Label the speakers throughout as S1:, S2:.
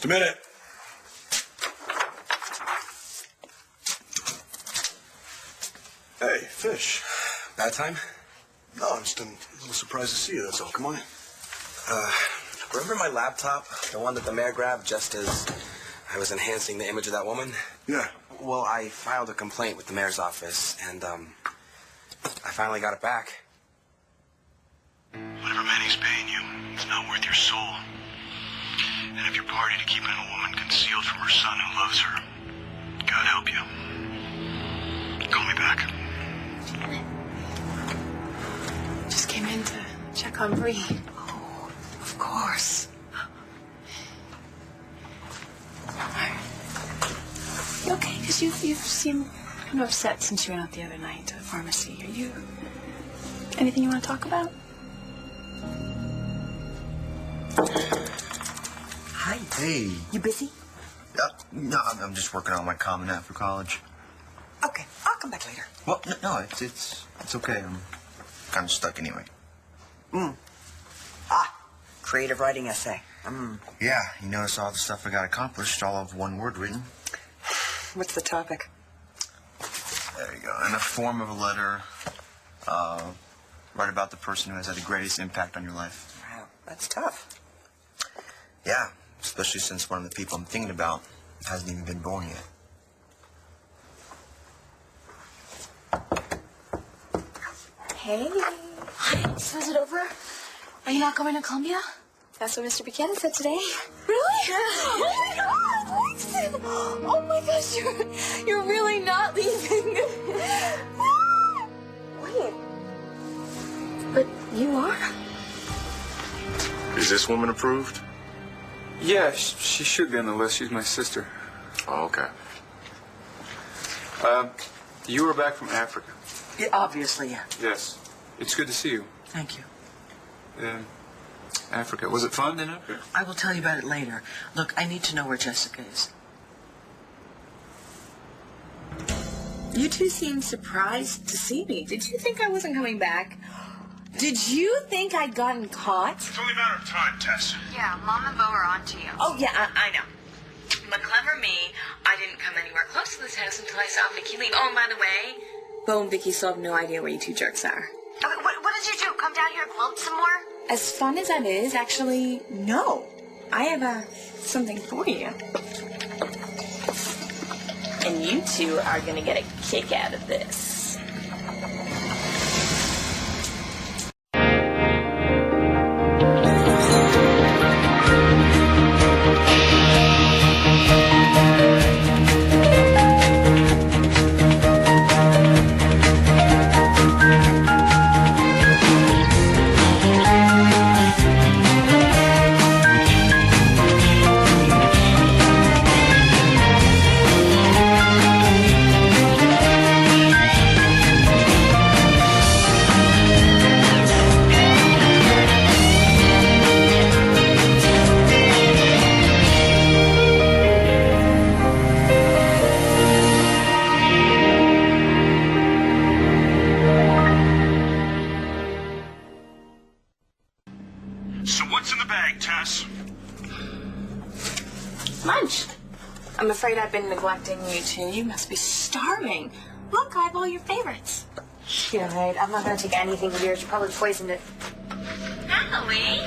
S1: Just a minute. Hey, Fish.
S2: Bad time?
S1: No, I'm just a little surprised to see you, that's all. Come on in.
S2: Remember my laptop? The one that the mayor grabbed just as I was enhancing the image of that woman?
S1: Yeah.
S2: Well, I filed a complaint with the mayor's office, and, I finally got it back.
S3: Whatever Manny's paying you, it's not worth your soul. And if you're party to keeping a woman concealed from her son who loves her, God help you. Call me back.
S4: Just came in to check on Bree.
S5: Oh, of course.
S4: You okay? Because you've seemed kind of upset since you went out the other night to the pharmacy. Are you... anything you want to talk about?
S5: Hi.
S6: Hey.
S5: You busy?
S6: No, I'm just working on my Common App for college.
S5: Okay, I'll come back later.
S6: Well, no, it's okay. I'm kind of stuck anyway.
S5: Creative writing essay.
S6: Yeah, you notice all the stuff I got accomplished, all of one word written.
S5: What's the topic?
S6: There you go. In the form of a letter, write about the person who has had the greatest impact on your life.
S5: Wow, that's tough.
S6: Yeah, especially since one of the people I'm thinking about hasn't even been born yet.
S4: Hey. Hi. So is it over? Are you not going to Columbia? That's what Mr. Buchanan said today. Really? Oh my God! Listen. Oh my gosh, you're really not leaving. Wait. But you are?
S3: Is this woman approved?
S7: Yeah, she should be on the list. She's my sister.
S3: Oh, okay.
S7: You were back from Africa.
S5: Yeah, obviously, yeah.
S7: Yes. It's good to see you.
S5: Thank you.
S7: Africa. Was it fun in Africa?
S5: I will tell you about it later. Look, I need to know where Jessica is.
S4: You two seem surprised to see me. Did you think I wasn't coming back? Did you think I'd gotten caught?
S3: It's only a matter of time, Tess.
S8: Yeah, Mom and Bo are on to you.
S5: Oh, yeah, I know. But clever me, I didn't come anywhere close to this house until I saw Vicky leave. Oh, and by the way,
S4: Bo and Vicky still have no idea where you two jerks are.
S8: Okay, what did you do? Come down here and gloat some more?
S4: As fun as that is, actually, no. I have something for you. And you two are going to get a kick out of this.
S3: So what's in the bag, Tess?
S4: Lunch. I'm afraid I've been neglecting you two. You must be starving. Look, I have all your favorites.
S8: Yeah, right. I'm not going to take anything of yours. You probably poisoned it. Natalie,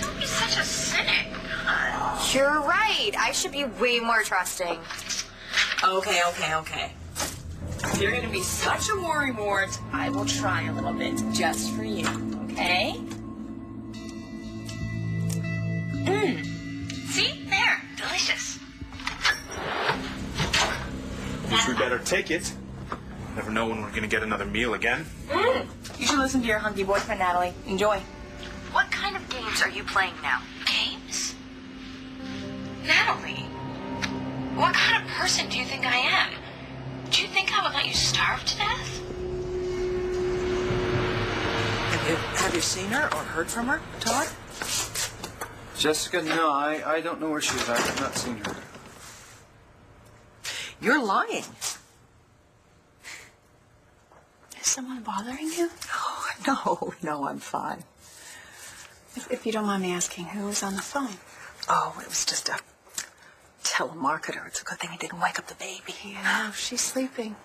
S8: don't be such a cynic. You're right. I should be way more trusting.
S4: Okay. If you're going to be such a worrywart, I will try a little bit just for you, okay?
S8: See? There. Delicious.
S3: Guess we better take it. Never know when we're gonna get another meal again.
S4: You should listen to your hunky boyfriend, Natalie. Enjoy.
S8: What kind of games are you playing now? Games? Natalie, what kind of person do you think I am? Do you think I would let you starve to death?
S5: Have you seen her or heard from her, Todd?
S7: Jessica, no, I don't know where she is. I've not seen her.
S5: You're lying.
S4: Is someone bothering you?
S5: Oh, no, I'm fine.
S4: If you don't mind me asking, who was on the phone?
S5: Oh, it was just a
S9: telemarketer. It's a good thing he didn't wake up the baby.
S4: Yeah, she's sleeping.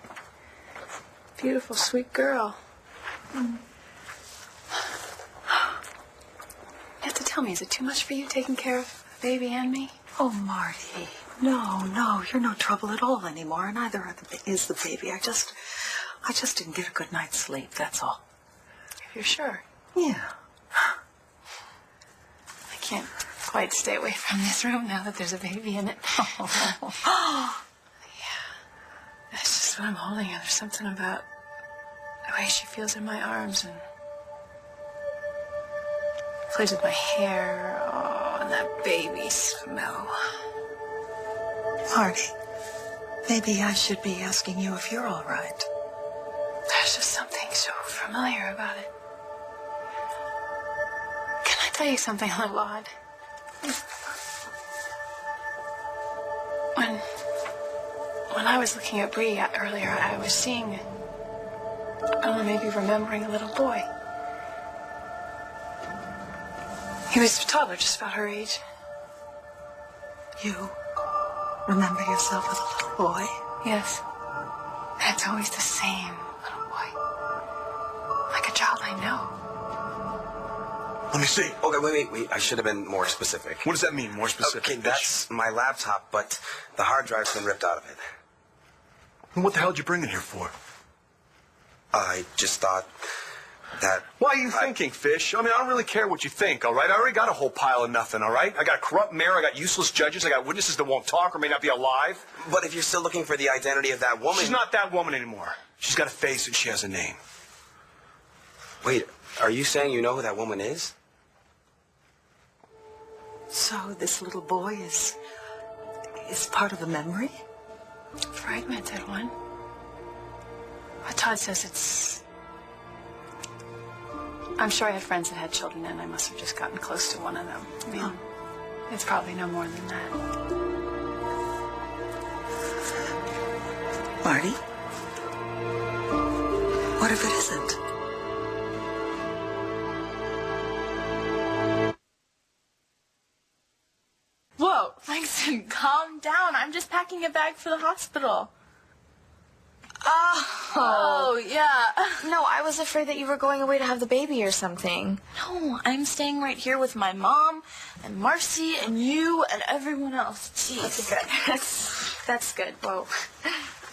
S4: Beautiful, sweet girl. You have to tell me, is it too much for you taking care of the baby and me?
S9: Oh, Marty. No, you're no trouble at all anymore. Neither is the baby. I just didn't get a good night's sleep, that's all.
S4: If you're sure.
S9: Yeah.
S4: I can't quite stay away from this room now that there's a baby in it.
S9: Oh.
S4: Yeah. That's just what I'm holding her. There's something about the way she feels in my arms and plays with my hair. Oh, and that baby smell.
S9: Marty, maybe I should be asking you if you're all right.
S4: There's just something so familiar about it. Can I tell you something a little odd? When I was looking at Bree earlier, I was seeing, I don't know, maybe remembering a little boy. He was a toddler, just about her age.
S9: You remember yourself as a little boy?
S4: Yes. And it's always the same little boy. Like a child I know.
S1: Let me see.
S2: Okay, wait. I should have been more specific.
S1: What does that mean, more specific?
S2: Okay, that's my laptop, but the hard drive's been ripped out of it.
S1: And what the hell did you bring it here for?
S2: I just thought that...
S1: Why are you thinking, Fish? I mean, I don't really care what you think, all right? I already got a whole pile of nothing, all right? I got a corrupt mayor, I got useless judges, I got witnesses that won't talk or may not be alive.
S2: But if you're still looking for the identity of that woman...
S1: She's not that woman anymore. She's got a face and she has a name.
S2: Wait, are you saying you know who that woman is?
S9: So this little boy is part of a memory?
S4: Fragmented one. But Todd says it's... I'm sure I had friends that had children, and I must have just gotten close to one of them. I mean, it's probably no more than that.
S9: Marty? What if it isn't?
S4: Whoa, Langston, calm down. I'm just packing a bag for the hospital.
S8: Oh, yeah. No, I was afraid that you were going away to have the baby or something.
S4: No, I'm staying right here with my mom and Marcy and you and everyone else. Jeez.
S8: That's good. That's good. Whoa.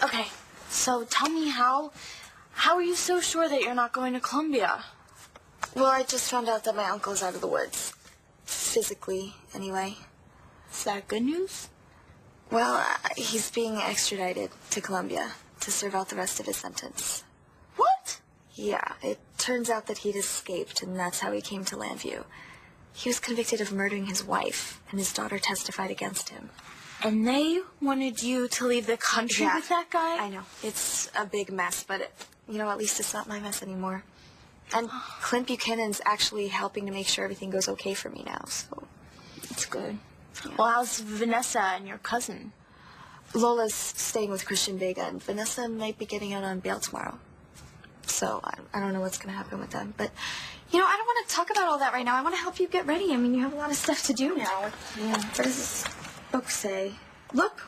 S4: Okay, so tell me how are you so sure that you're not going to Columbia?
S8: Well, I just found out that my uncle's out of the woods. Physically, anyway.
S4: Is that good news?
S8: Well, he's being extradited to Columbia to serve out the rest of his sentence.
S4: What?
S8: Yeah, it turns out that he'd escaped, and that's how he came to Landview. He was convicted of murdering his wife, and his daughter testified against him.
S4: And they wanted you to leave the country with that guy?
S8: I know. It's a big mess, but, at least it's not my mess anymore. And Clint Buchanan's actually helping to make sure everything goes okay for me now, so it's good. Yeah.
S4: Well, how's Vanessa and your cousin?
S8: Lola's staying with Christian Vega, and Vanessa might be getting out on bail tomorrow. So I don't know what's going to happen with them. But, I don't want to talk about all that right now. I want to help you get ready. I mean, you have a lot of stuff to do now. Yeah. What does this book say? Look,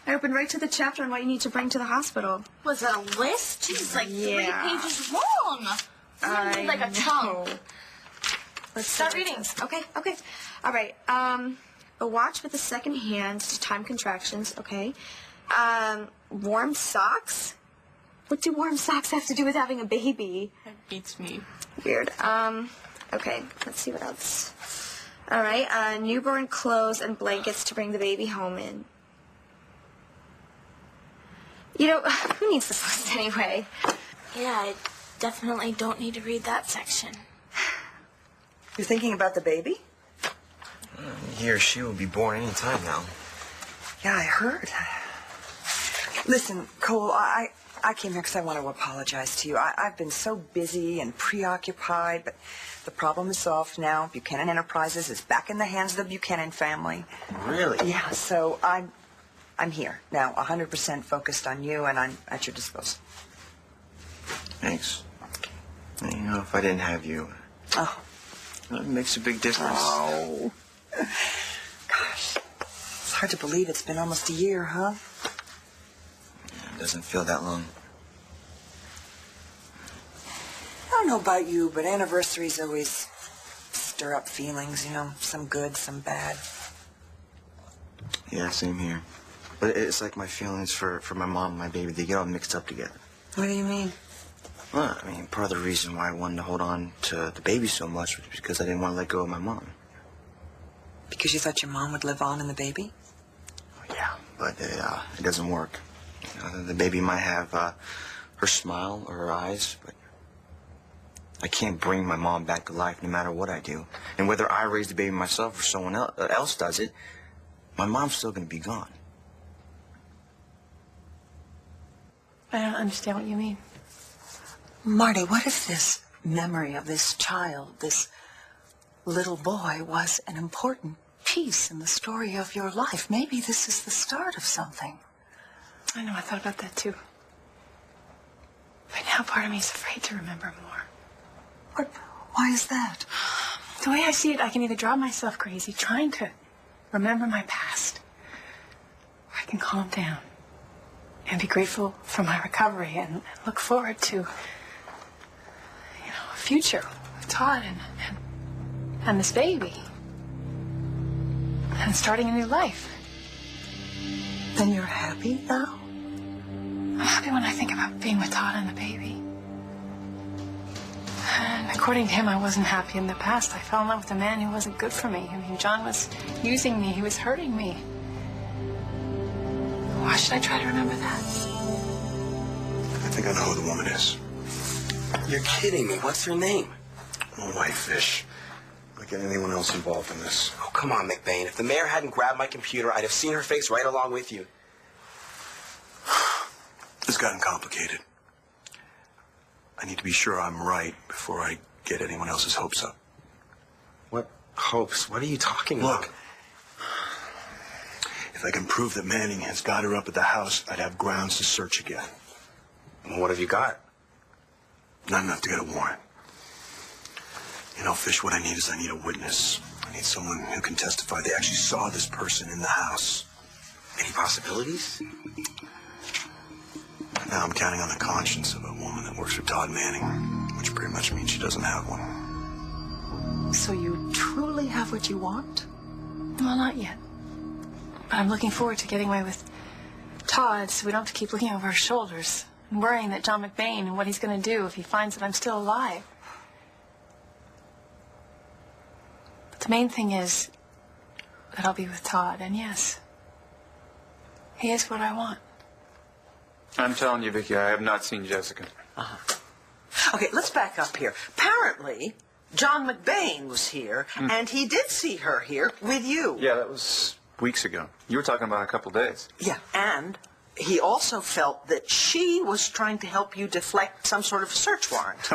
S8: I opened right to the chapter on what you need to bring to the hospital.
S4: Was that a list? Jeez, like 3 pages long.
S8: I
S4: like a chunk.
S8: Let's
S4: start reading.
S8: Okay. All right. A watch with a second hand to time contractions, okay. Warm socks? What do warm socks have to do with having a baby?
S4: That beats me.
S8: Weird. Okay, let's see what else. All right, newborn clothes and blankets to bring the baby home in. Who needs this list anyway?
S4: Yeah, I definitely don't need to read that section.
S9: You're thinking about the baby?
S6: He or she will be born any time now.
S9: Yeah, I heard. Listen, Cole, I came here because I want to apologize to you. I've been so busy and preoccupied, but the problem is solved now. Buchanan Enterprises is back in the hands of the Buchanan family.
S6: Really?
S9: Yeah, so I'm here now, 100% focused on you, and I'm at your disposal.
S6: Thanks. If I didn't have you, it makes a big difference.
S9: Oh. Gosh. hard to believe it's been almost a year, huh?
S6: Yeah, it doesn't feel that long.
S9: I don't know about you, but anniversaries always stir up feelings, you know, some good, some bad.
S6: Yeah, same here. But it's like my feelings for my mom and my baby, they get all mixed up together.
S9: What do you mean?
S6: Well, I mean, part of the reason why I wanted to hold on to the baby so much was because I didn't want to let go of my mom.
S9: Because you thought your mom would live on in the baby?
S6: Yeah, but it doesn't work. You know, the baby might have her smile or her eyes, but I can't bring my mom back to life no matter what I do. And whether I raise the baby myself or someone else does it, my mom's still going to be gone.
S8: I don't understand what you mean.
S9: Marty, what if this memory of this child, this little boy, was an important piece in the story of your life? Maybe this is the start of something.
S8: I know, I thought about that too. But now part of me is afraid to remember more.
S9: Why is that?
S8: The way I see it, I can either drive myself crazy trying to remember my past, or I can calm down and be grateful for my recovery and look forward to, a future with Todd and this baby. And starting a new life.
S9: Then you're happy now?
S8: I'm happy when I think about being with Todd and the baby. And according to him, I wasn't happy in the past. I fell in love with a man who wasn't good for me. I mean, John was using me. He was hurting me. Why should I try to remember that?
S1: I think I know who the woman is.
S2: You're kidding me. What's her name?
S1: My wife, Fish. Not getting anyone else involved in this.
S2: Oh, come on, McBain. If the mayor hadn't grabbed my computer, I'd have seen her face right along with you.
S1: It's gotten complicated. I need to be sure I'm right before I get anyone else's hopes up.
S2: What hopes? What are you talking about?
S1: Look, if I can prove that Manning has got her up at the house, I'd have grounds to search again.
S2: Well, what have you got?
S1: Not enough to get a warrant. You know, Fish, what I need is I need a witness. I need someone who can testify they actually saw this person in the house.
S2: Any possibilities?
S1: Now I'm counting on the conscience of a woman that works for Todd Manning, which pretty much means she doesn't have one.
S9: So you truly have what you want?
S8: Well, not yet. But I'm looking forward to getting away with Todd so we don't have to keep looking over our shoulders and worrying that John McBain and what he's going to do if he finds that I'm still alive. But the main thing is that I'll be with Todd, and yes, he is what I want.
S7: I'm telling you, Vicky, I have not seen Jessica.
S10: Okay, let's back up here. Apparently, John McBain was here, and he did see her here with you.
S7: Yeah, that was weeks ago. You were talking about a couple days.
S10: Yeah, and he also felt that she was trying to help you deflect some sort of search warrant.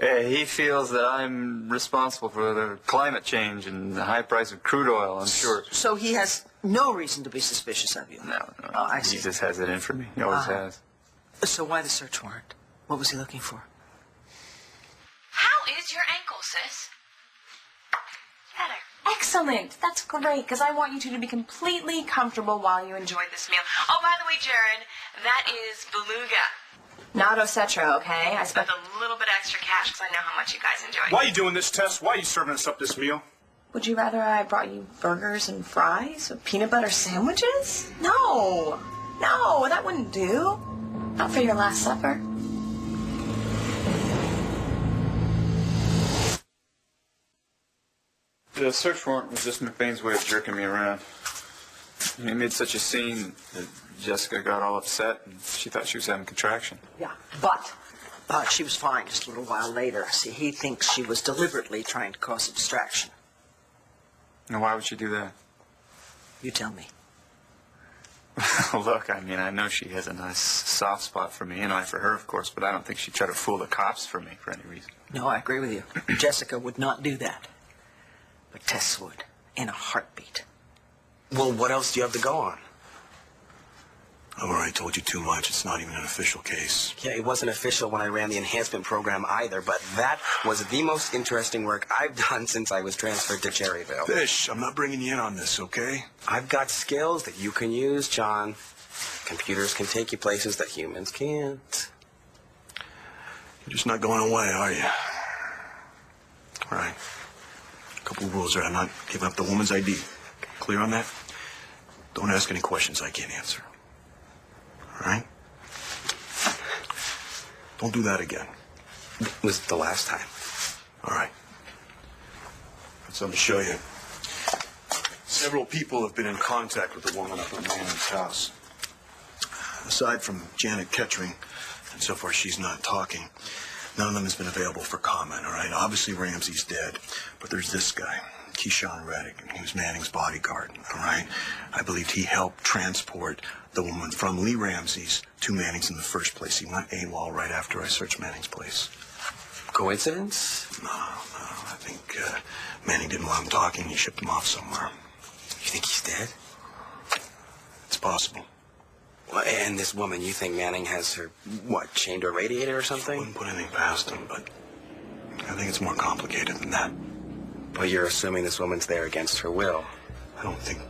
S7: He feels that I'm responsible for the climate change and the high price of crude oil, I'm sure.
S10: So he has no reason to be suspicious of you?
S7: No.
S10: Oh, I see.
S7: He just has it in for me. He always has.
S10: So why the search warrant? What was he looking for?
S5: How is your ankle, sis?
S4: Better. Excellent. That's great, because I want you two to be completely comfortable while you enjoy this meal.
S5: Oh, by the way, Jared, that is beluga.
S4: Not Ocetra, okay? I spent
S5: With a little bit extra cash because I know how much you guys enjoy.
S1: Why are you doing this, Tess? Why are you serving us up this meal?
S4: Would you rather I brought you burgers and fries with peanut butter sandwiches? No, that wouldn't do. Not for your last supper.
S7: The search warrant was just McBain's way of jerking me around. He made such a scene that Jessica got all upset, and she thought she was having contraction.
S10: Yeah, but she was fine just a little while later. See, he thinks she was deliberately trying to cause a distraction.
S7: Now, why would she do that?
S10: You tell me.
S7: Look, I mean, I know she has a nice soft spot for me, and I for her, of course, but I don't think she'd try to fool the cops for me for any reason.
S10: No, I agree with you. Jessica would not do that. But Tess would, in a heartbeat.
S2: Well, what else do you have to go on?
S1: I've already told you too much. It's not even an official case.
S2: Yeah, it wasn't official when I ran the enhancement program either, but that was the most interesting work I've done since I was transferred to Cherryville.
S1: Fish, I'm not bringing you in on this, okay?
S2: I've got skills that you can use, John. Computers can take you places that humans can't.
S1: You're just not going away, are you? All right. A couple of rules there. I'm not giving up the woman's ID. Clear on that? Don't ask any questions I can't answer. All right? Don't do that again.
S2: It was the last time.
S1: All right. Got something to show you. Several people have been in contact with the woman up at Manning's house. Aside from Janet Kettering, and so far she's not talking, none of them has been available for comment, all right? Obviously Ramsey's dead, but there's this guy, Keyshawn Reddick, and he was Manning's bodyguard, all right? I believed he helped transport the woman from Lee Ramsey's to Manning's in the first place. He went AWOL right after I searched Manning's place.
S2: Coincidence?
S1: No. I think Manning didn't want him talking. He shipped him off somewhere.
S2: You think he's dead?
S1: It's possible.
S2: Well, and this woman, you think Manning has her, what, chained to a radiator or something?
S1: I wouldn't put anything past him, but I think it's more complicated than that.
S2: Well, you're assuming this woman's there against her will.
S1: I don't think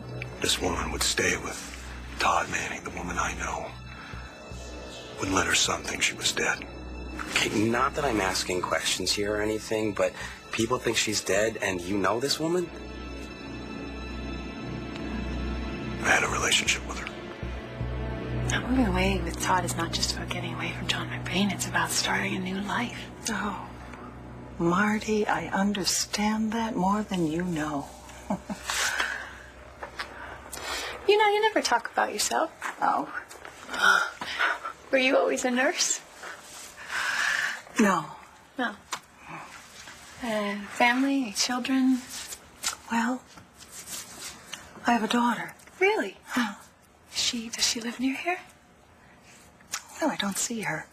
S1: this woman would stay with Todd Manning, the woman I know. Wouldn't let her son think she was dead.
S2: Okay, not that I'm asking questions here or anything, but people think she's dead and you know this woman?
S1: I had a relationship with her.
S4: Moving away with Todd is not just about getting away from John McBain. It's about starting a new life.
S10: Oh, Marty, I understand that more than you know.
S4: You know, you never talk about yourself.
S10: Oh.
S4: Were you always a nurse?
S10: No.
S4: No. Family, children?
S10: Well, I have a daughter.
S4: Really? Oh. Does she live near here?
S10: No, I don't see her.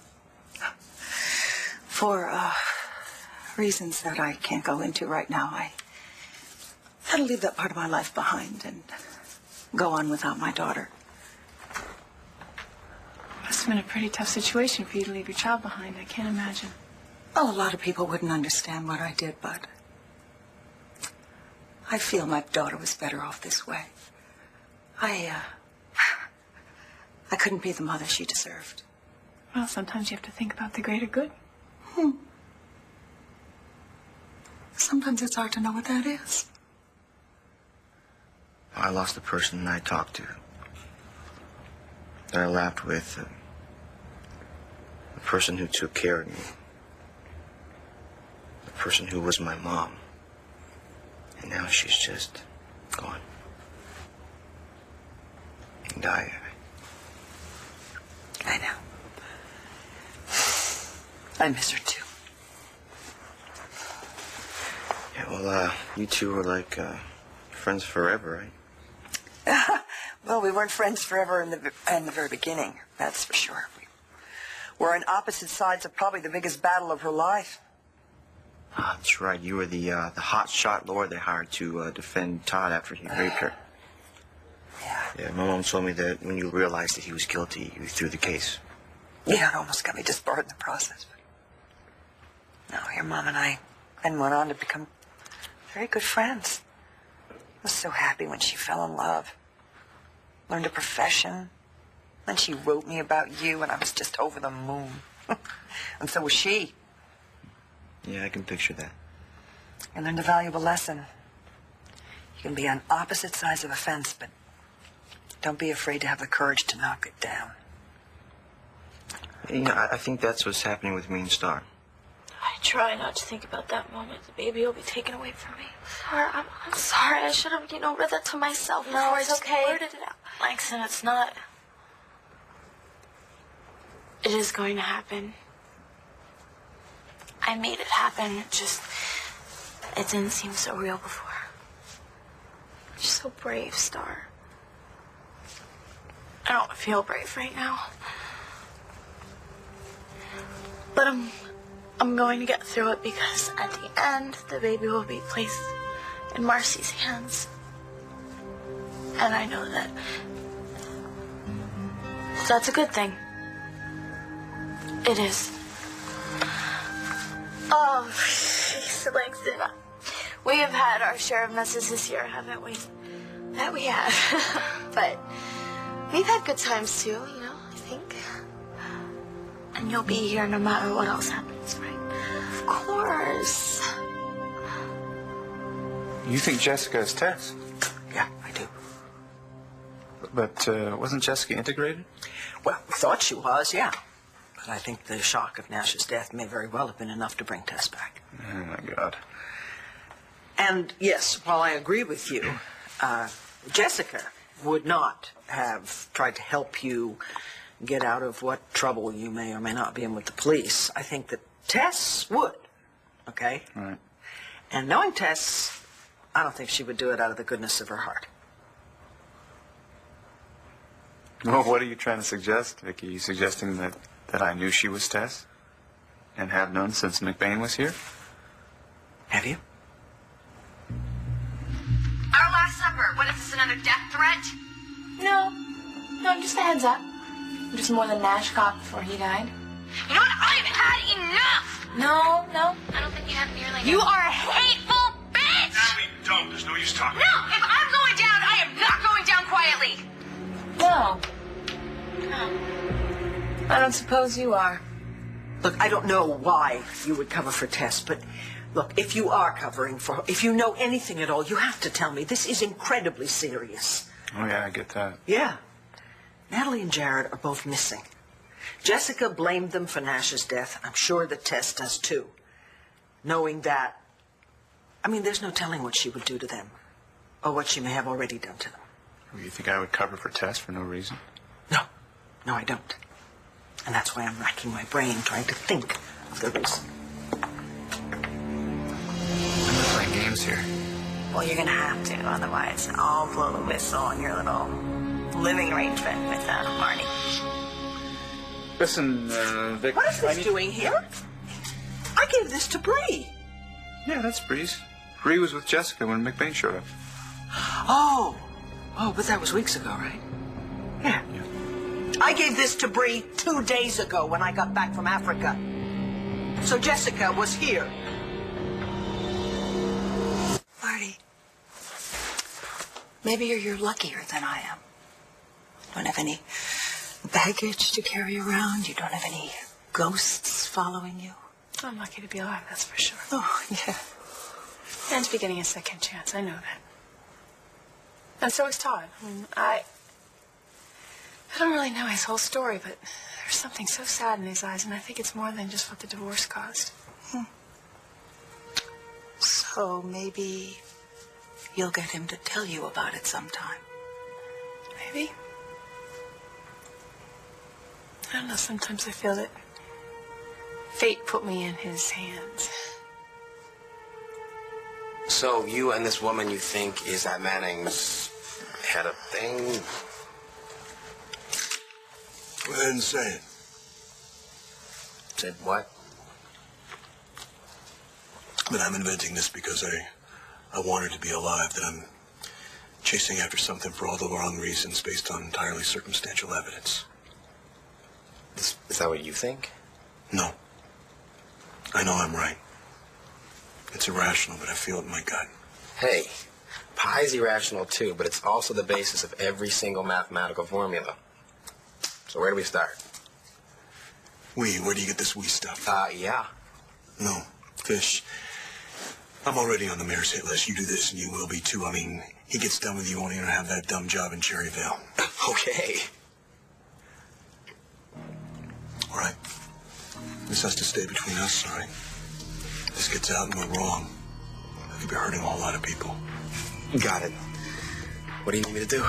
S10: For reasons that I can't go into right now, I had to leave that part of my life behind and go on without my daughter.
S4: Must have been a pretty tough situation for you to leave your child behind. I can't imagine.
S10: Oh, a lot of people wouldn't understand what I did, but I feel my daughter was better off this way. I couldn't be the mother she deserved.
S4: Well, sometimes you have to think about the greater good.
S10: Sometimes it's hard to know what that is.
S6: I lost the person that I talked to, that I laughed with, the person who took care of me, the person who was my mom. And now she's just gone. And
S10: I know. I miss her too.
S6: Yeah, well, you two were like friends forever, right?
S9: Well, we weren't friends forever in the very beginning, that's for sure. We were on opposite sides of probably the biggest battle of her life.
S6: Ah, that's right. You were the hot shot lawyer they hired to defend Todd after he raped her. Yeah, my mom told me that when you realized that he was guilty, you threw the case.
S9: Yeah, it almost got me disbarred in the process. But no, your mom and I then went on to become very good friends. I was so happy when she fell in love. Learned a profession. Then she wrote me about you, and I was just over the moon. And so was she.
S6: Yeah, I can picture that.
S9: I learned a valuable lesson. You can be on opposite sides of a fence, but don't be afraid to have the courage to knock it down.
S6: You know, I think that's what's happening with me and Star.
S8: I try not to think about that moment. The baby will be taken away from me. I'm sorry. I should have, read that to myself before I just blurted it out.
S4: Langston, it's not. It is going to happen. I made it happen. It didn't seem so real before. You're so brave, Star. I don't feel brave right now. But I'm going to get through it because at the end, the baby will be placed in Marcy's hands. And I know that
S8: That's a good thing. It is. Oh, Mr. Langston, we have had our share of messes this year, haven't we? That we have. But we've had good times too, you know, I think. And you'll be here no matter what else happens, right? Of course.
S7: You think Jessica is Tess?
S9: Yeah, I do.
S7: But wasn't Jessica integrated?
S9: Well, we thought she was, yeah. But I think the shock of Nash's death may very well have been enough to bring Tess back.
S7: Oh, my God.
S9: And yes, while I agree with you, Jessica would not have tried to help you get out of what trouble you may or may not be in with the police. I think that Tess would, okay?
S7: Right.
S9: And knowing Tess, I don't think she would do it out of the goodness of her heart.
S7: Well, what are you trying to suggest, Vicky? Are you suggesting that I knew she was Tess? And have known since McBain was here?
S9: Have you?
S5: Our last supper. What is this, another death threat?
S4: No, just a heads up. Just more than Nash got before he died.
S5: You know what? I've had enough!
S4: No.
S5: I don't think you have nearly enough.
S4: You are a hateful bitch!
S3: Natalie, don't. There's no use talking.
S5: No, if I'm going down, I am not going down quietly.
S4: No. I don't suppose you are.
S9: Look, I don't know why you would cover for Tess, but look, if you are covering for her, if you know anything at all, you have to tell me. This is incredibly serious.
S7: Oh, yeah, I get that.
S9: Yeah. Natalie and Jared are both missing. Jessica blamed them for Nash's death. I'm sure that Tess does too. Knowing that, I mean, there's no telling what she would do to them, or what she may have already done to them.
S7: Well, you think I would cover for Tess for no reason?
S9: No, I don't. And that's why I'm racking my brain trying to think of the reason.
S7: I'm playing games here.
S8: Well, you're gonna have to, otherwise I'll blow the whistle on your little living arrangement with Marty.
S7: Listen, Vic.
S9: What is this doing here? I gave this to Bree.
S7: Yeah, that's Bree's. Bree was with Jessica when McBain showed up.
S9: Oh, but that was weeks ago, right? Yeah. I gave this to Bree 2 days ago when I got back from Africa. So Jessica was here.
S10: Marty, maybe you're luckier than I am. You don't have any baggage to carry around. You don't have any ghosts following you.
S4: I'm lucky to be alive, that's for sure.
S10: Oh, yeah.
S4: And to be getting a second chance, I know that. And so is Todd. I don't really know his whole story, but there's something so sad in his eyes, and I think it's more than just what the divorce caused.
S10: So maybe you'll get him to tell you about it sometime.
S4: Maybe. I don't know, sometimes I feel that fate put me in his hands.
S2: So you and this woman you think is at Manning's had a thing?
S1: Go ahead and say it.
S2: Said what?
S1: That I'm inventing this because I want her to be alive, that I'm chasing after something for all the wrong reasons based on entirely circumstantial evidence.
S2: Is that what you think?
S1: No. I know I'm right. It's irrational, but I feel it in my gut.
S2: Hey, pie's irrational too, but it's also the basis of every single mathematical formula. So where do we start?
S1: Where do you get this wee stuff?
S2: Yeah.
S1: No, Fish. I'm already on the mayor's hit list. You do this and you will be too. I mean, he gets done with you, won't even have that dumb job in Cherryvale.
S2: Okay.
S1: All right. This has to stay between us, all right? If this gets out and we're wrong, I could be hurting a whole lot of people.
S2: Got it. What do you need me to do?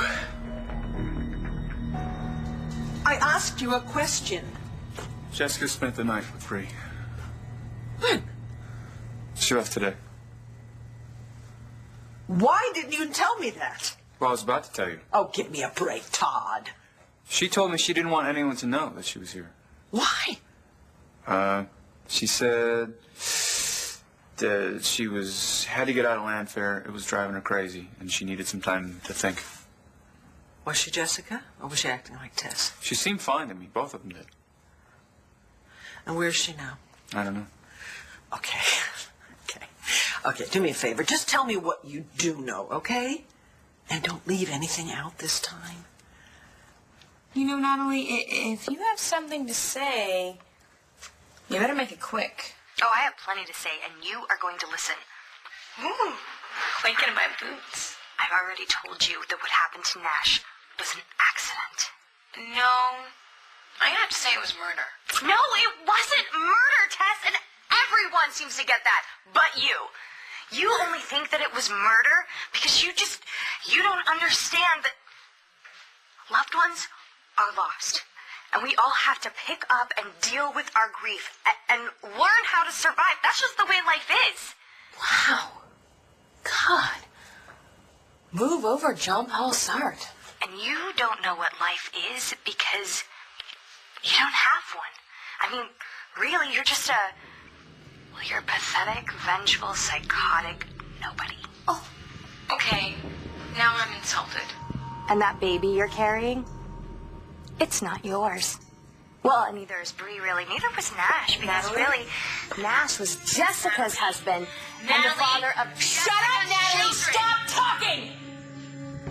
S9: I asked you a question.
S7: Jessica spent the night with Bree.
S9: When?
S7: She left today.
S9: Why didn't you tell me that?
S7: Well, I was about to tell you.
S9: Oh, give me a break, Todd.
S7: She told me she didn't want anyone to know that she was here.
S9: Why?
S7: She said that she had to get out of Landfair. It was driving her crazy, and she needed some time to think.
S11: Was she Jessica, or was she acting like Tess?
S7: She seemed fine to me. Both of them did.
S11: And where's she now?
S7: I don't know.
S11: Okay. Okay, do me a favor. Just tell me what you do know, okay? And don't leave anything out this time.
S4: You know, Natalie, if you have something to say, you better make it quick.
S5: Oh, I have plenty to say, and you are going to listen. Ooh, quaking in my boots. I've already told you that what happened to Nash was an accident.
S4: No, I'm gonna have to say it was murder.
S5: No, it wasn't murder, Tess, and everyone seems to get that, but you. You only think that it was murder because you don't understand that loved ones are lost. And we all have to pick up and deal with our grief and learn how to survive. That's just the way life is.
S4: Wow. God. Move over, John Paul Sartre.
S5: And you don't know what life is because you don't have one. I mean, really, you're just you're a pathetic, vengeful, psychotic nobody.
S4: Oh. Okay. Now I'm insulted.
S5: And that baby you're carrying, it's not yours. Well, and neither is Bree, really. Neither was Nash, because
S4: Natalie?
S5: really, Nash was Jessica's husband and the father of...
S4: Shut up, Natalie! Stop talking!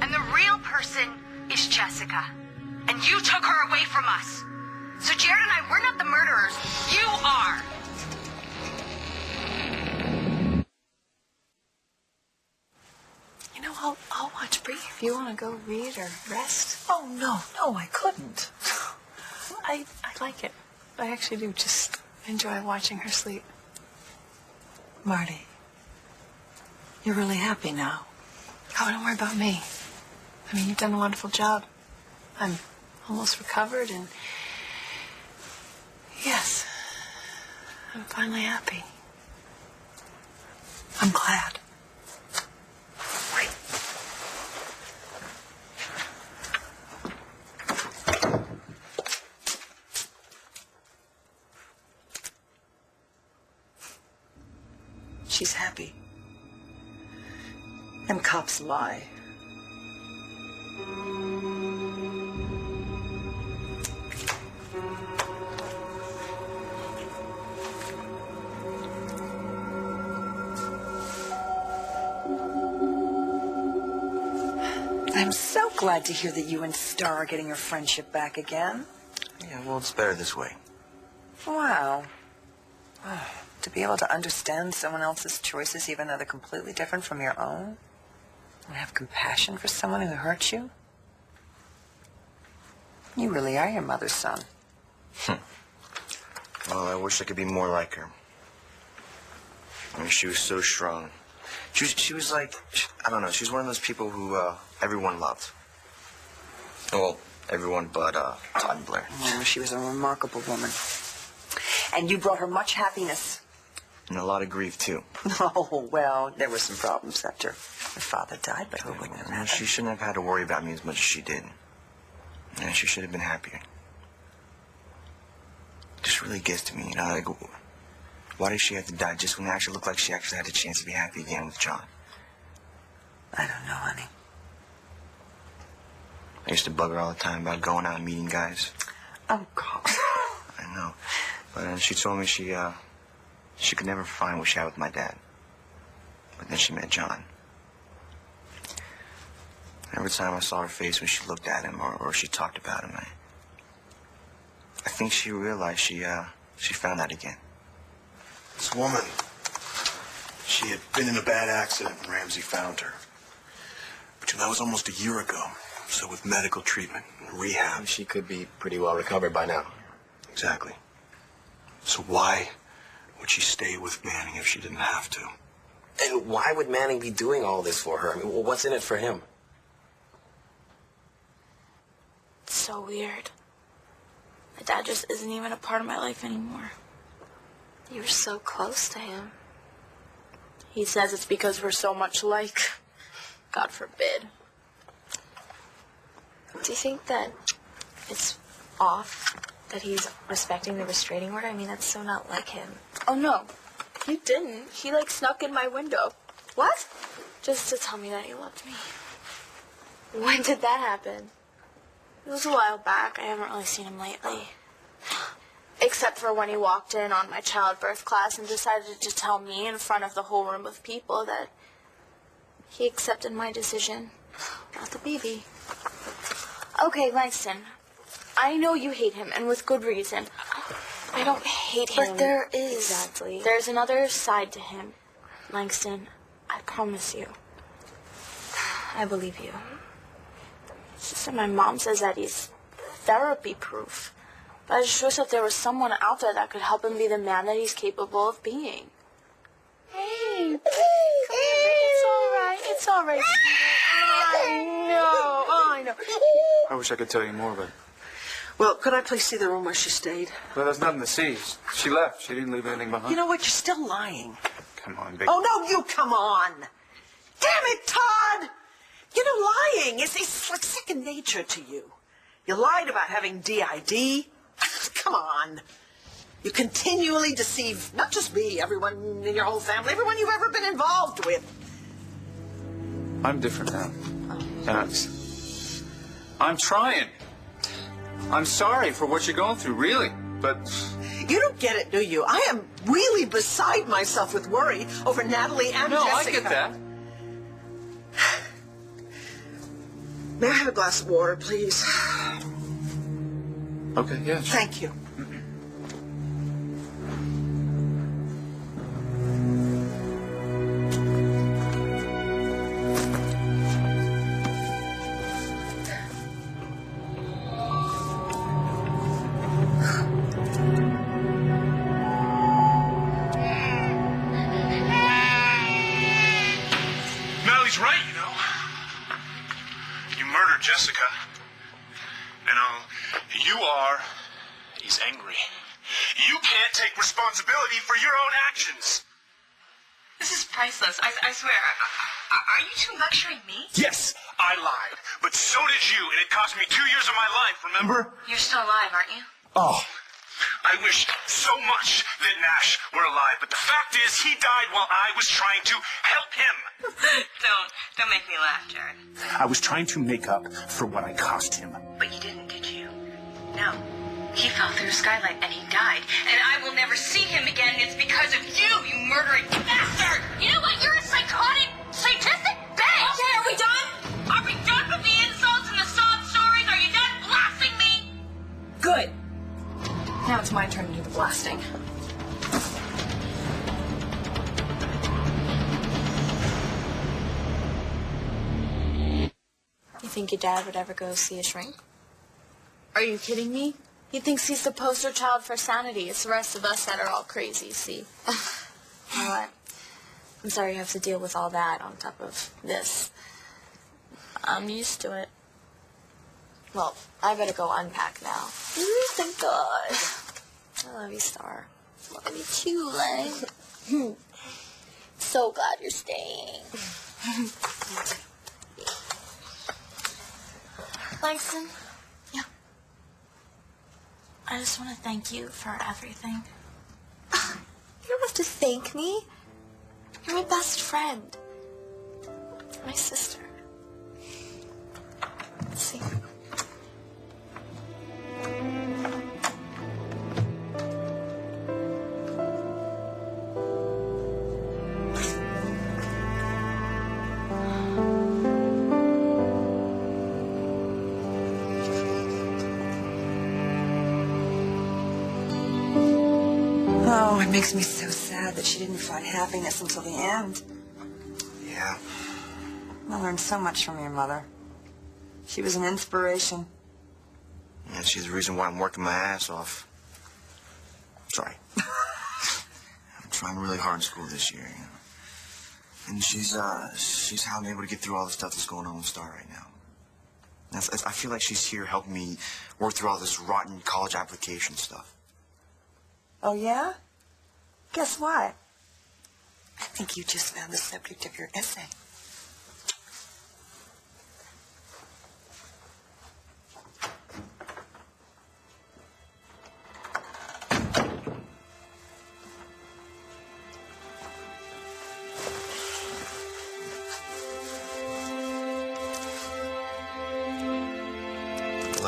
S5: And the real person is Jessica. And you took her away from us. So Jared and I, we're not the murderers. You are.
S8: You know, I'll watch Bree if you want to go read or rest.
S11: Oh, no, I couldn't.
S8: I like it. I actually do just enjoy watching her sleep.
S11: Marty, you're really happy now.
S8: Oh, don't worry about me. I mean, you've done a wonderful job. I'm almost recovered, and yes, I'm finally happy.
S11: I'm glad. She's happy. Them cops lie. I'm so glad to hear that you and Star are getting your friendship back again.
S6: Yeah, well, it's better this way.
S9: Wow. To be able to understand someone else's choices, even though they're completely different from your own, and have compassion for someone who hurts you. You really are your mother's son.
S6: Well, I wish I could be more like her. I mean, she was so strong. She was like, I don't know, she was one of those people who everyone loved. Well, everyone but Todd and Blair.
S9: Oh, she was a remarkable woman. And you brought her much happiness.
S6: And a lot of grief, too.
S9: Oh, well, there were some problems after her father died, but who wouldn't have
S6: Well,
S9: had
S6: she shouldn't have had to worry about me as much as she did. And she should have been happier. It just really gets to me, you know, like, why did she have to die just when it actually looked like she actually had a chance to be happy again with John?
S9: I don't know, honey.
S6: I used to bug her all the time about going out and meeting guys.
S9: Oh, God.
S6: I know. But she told me she could never find what she had with my dad. But then she met John. Every time I saw her face when she looked at him or she talked about him, I think she realized she found that again.
S1: This woman, she had been in a bad accident and Ramsey found her. But that was almost a year ago. So with medical treatment and rehab...
S12: She could be pretty well recovered by now.
S1: Exactly. So why would she stay with Manning if she didn't have to?
S12: And why would Manning be doing all this for her? I mean, what's in it for him?
S8: It's so weird. My dad just isn't even a part of my life anymore. You were so close to him. He says it's because we're so much alike. God forbid. Do you think that it's off that he's respecting the restraining order? I mean, that's so not like him. Oh, no. He didn't. He, snuck in my window. What? Just to tell me that he loved me. When did that happen? It was a while back. I haven't really seen him lately. Except for when he walked in on my childbirth class and decided to tell me in front of the whole room of people that he accepted my decision about the baby. Okay, Langston, I know you hate him, and with good reason.
S4: I don't hate him.
S8: But there is.
S4: Exactly.
S8: There's another side to him. Langston, I promise you. I believe you. It's just that my mom says that he's therapy-proof. But I just wish that there was someone out there that could help him be the man that he's capable of being. Hey, it's all right. It's all right. I know.
S7: I wish I could tell you more, but...
S11: Well, could I please see the room where she stayed?
S7: Well, there's nothing to see. She left. She didn't leave anything behind.
S11: You know what? You're still lying.
S7: Come on, big...
S11: Oh, no, you come on. Damn it, Todd. You know, lying is like second nature to you. You lied about having DID. Come on. You continually deceive not just me, everyone in your whole family, everyone you've ever been involved with.
S7: I'm different now. I'm trying. I'm sorry for what you're going through, really, but...
S11: You don't get it, do you? I am really beside myself with worry over Natalie and
S7: No,
S11: Jessica.
S7: I get that.
S11: May I have a glass of water, please?
S7: Okay, yeah. Sure.
S11: Thank you.
S3: Natalie's right, you know. You murdered Jessica. And you are... He's angry. You can't take responsibility for your own actions.
S5: This is priceless. I swear. Are you two lecturing me?
S3: Yes, I lied. But so did you, and it cost me 2 years of my life, remember?
S5: You're still alive, aren't you?
S3: Oh. I wish so much that Nash were alive, but the fact is he died while I was trying to help him.
S5: Don't make me laugh, Jared.
S3: I was trying to make up for what I cost him.
S5: But you didn't, did you? No. He fell through a skylight and he died. And I will never see him again. It's because of you, you murdering bastard! You know what? You're a psychotic, sadistic bitch! Okay, are we done? Are we done with the insults and the sob stories? Are you done blasting me?
S8: Good. Now it's my turn to do the blasting. You think your dad would ever go see a shrink? Are you kidding me? He thinks he's the poster child for sanity. It's the rest of us that are all crazy, see? You know what? I'm sorry you have to deal with all that on top of this. I'm used to it. Well, I better go unpack now. Thank God. I love you, Star. Love you too, Lang. So glad you're staying. Langston? Yeah? I just want to thank you for everything. You don't have to thank me. You're my best friend. My sister. Let's see.
S9: Oh, it makes me so sad that she didn't find happiness until the end.
S6: Yeah.
S9: I learned so much from your mother. She was an inspiration.
S6: Yeah, she's the reason why I'm working my ass off. Sorry. I'm trying really hard in school this year, you know. And she's how I'm able to get through all the stuff that's going on with Star right now. I feel like she's here helping me work through all this rotten college application stuff.
S9: Oh, yeah? Guess what? I think you just found the subject of your essay.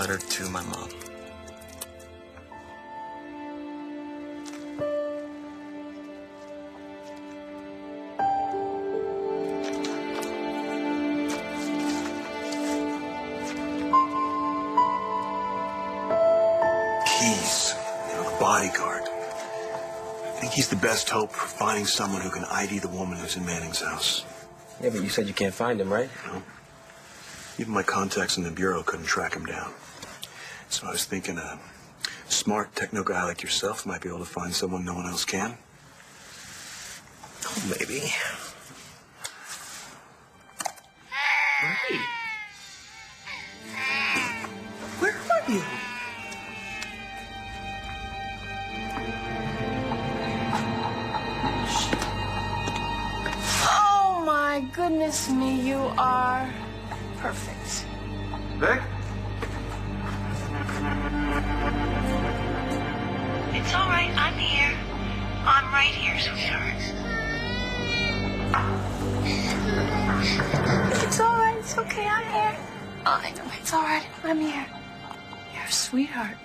S6: letter to my mom.
S1: Keys, the bodyguard. I think he's the best hope for finding someone who can ID the woman who's in Manning's house.
S12: Yeah, but you said you can't find him, right?
S1: No. Even my contacts in the bureau couldn't track him down. So I was thinking a smart techno guy like yourself might be able to find someone no one else can.
S12: Oh, maybe.
S11: Hey. Where are you?
S4: Oh my goodness me, you are perfect.
S7: Vic?
S5: It's all right. I'm here. I'm right here, sweetheart.
S4: It's all right. It's okay. I'm here. Oh, I know. It's all right. I'm here. You're a sweetheart.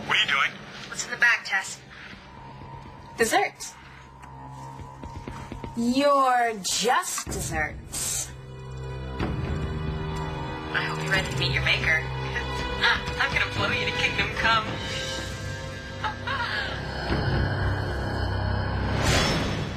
S3: What are you doing?
S5: What's in the bag, Tess?
S4: Desserts. You're just desserts.
S5: I hope you're ready to meet your maker. I'm gonna blow you to kingdom come.